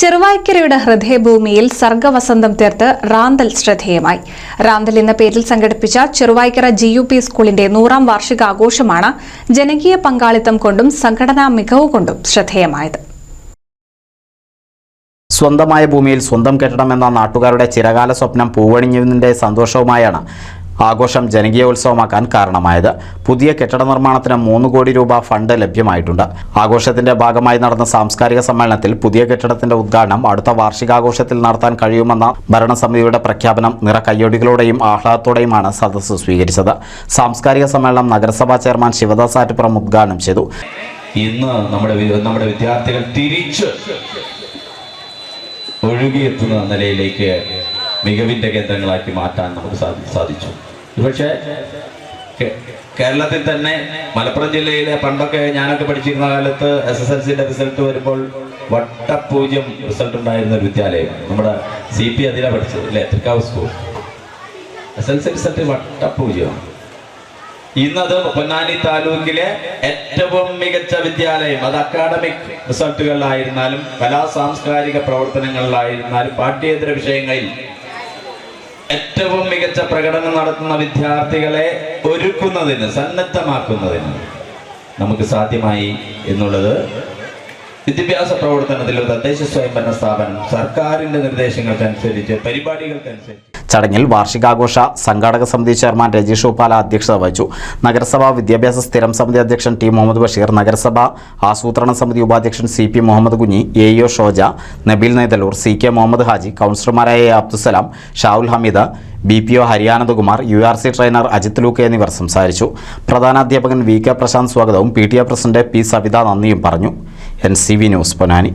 ചെറുവായ്ക്കരയുടെ ഹൃദയഭൂമിയിൽ സർഗവസന്തം തീർത്ത് റാന്തൽ ശ്രദ്ധേയമായി. റാന്തൽ എന്ന പേരിൽ സംഘടിപ്പിച്ച ചെറുവായ്ക്കര GUP സ്കൂളിന്റെ 100ാം വാർഷികാഘോഷമാണ് ജനകീയ പങ്കാളിത്തം കൊണ്ടും സംഘടനാ മികവ് കൊണ്ടും ശ്രദ്ധേയമായത്. സ്വന്തമായ ഭൂമിയിൽ സ്വന്തം കെട്ടിടമെന്ന നാട്ടുകാരുടെ ചിരകാല സ്വപ്നം പൂവണിഞ്ഞതിന്റെ സന്തോഷവുമായാണ് ആഘോഷം ജനകീയോത്സവമാക്കാൻ കാരണമായത്. പുതിയ കെട്ടിട നിർമ്മാണത്തിന് 3 കോടി രൂപ ഫണ്ട് ലഭ്യമായിട്ടുണ്ട്. ആഘോഷത്തിന്റെ ഭാഗമായി നടന്ന സാംസ്കാരിക സമ്മേളനത്തിൽ പുതിയ കെട്ടിടത്തിന്റെ ഉദ്ഘാടനം അടുത്ത വാർഷികാഘോഷത്തിൽ നടത്താൻ കഴിയുമെന്ന ഭരണസമിതിയുടെ പ്രഖ്യാപനം നിറകയ്യൊടികളോടെയും ആഹ്ലാദത്തോടെയുമാണ് സദസ്സ് സ്വീകരിച്ചത്. സാംസ്കാരിക സമ്മേളനം നഗരസഭാ ചെയർമാൻ ശിവദാസ് ആറ്റുപുറം ഉദ്ഘാടനം ചെയ്തു. ഇന്ന് നമ്മുടെ വിദ്യാർത്ഥികൾ തിരിച്ച് ഒഴുകിയെത്തുന്ന നിലയിലേക്ക് മികവിൻ്റെ കേന്ദ്രങ്ങളാക്കി മാറ്റാൻ നമുക്ക് സാധിച്ചു. പക്ഷേ കേരളത്തിൽ തന്നെ മലപ്പുറം ജില്ലയിലെ പണ്ടൊക്കെ ഞാനൊക്കെ പഠിച്ചിരുന്ന കാലത്ത് SSLCയുടെ റിസൾട്ട് വരുമ്പോൾ വട്ടപൂജ്യം റിസൾട്ട് ഉണ്ടായിരുന്ന ഒരു വിദ്യാലയം നമ്മുടെ CP അതിലാണ് പഠിച്ചത് അല്ലേ, തൃക്കാവ് സ്കൂൾ. SSLC റിസൾട്ട് വട്ടപൂജ്യം. ഇന്നത് പൊന്നാനി താലൂക്കിലെ ഏറ്റവും മികച്ച വിദ്യാലയം. അത് അക്കാഡമിക് റിസൾട്ടുകളിലായിരുന്നാലും കലാ സാംസ്കാരിക പ്രവർത്തനങ്ങളിലായിരുന്നാലും പാഠ്യേതര വിഷയങ്ങളിൽ ഏറ്റവും മികച്ച പ്രകടനം നടത്തുന്ന വിദ്യാർത്ഥികളെ ഒരുക്കുന്നതിന് സന്നദ്ധമാക്കുന്നതിന് നമുക്ക് സാധ്യമായി എന്നുള്ളത് വിദ്യാഭ്യാസ പ്രവർത്തനത്തിൽ തദ്ദേശ സ്വയംഭരണ സ്ഥാപനം സർക്കാരിന്റെ നിർദ്ദേശങ്ങൾക്കനുസരിച്ച് പരിപാടികൾക്കനുസരിച്ച് ചടങ്ങിൽ വാർഷികാഘോഷ സംഘാടക സമിതി ചെയർമാൻ രജീഷ് ഉപ്പാല അധ്യക്ഷത വഹിച്ചു. നഗരസഭാ വിദ്യാഭ്യാസ സ്ഥിരം സമിതി അധ്യക്ഷൻ T മുഹമ്മദ് ബഷീർ, നഗരസഭാ ആസൂത്രണ സമിതി ഉപാധ്യക്ഷൻ CP Muhammad Kunhi, AEO Shoja, Nabeel നെയ്തലൂർ, CK Muhammad Haji, കൗൺസിലർമാരായ Abdussalam, Shavul Hameed, BPO Hariyanandakumar, URC trainer Ajith Luke എന്നിവർ സംസാരിച്ചു. പ്രധാനാധ്യാപകൻ VK പ്രശാന്ത് സ്വാഗതവും PTA പ്രസിഡന്റ് P സവിത നന്ദിയും പറഞ്ഞു. NCV news Ponnani.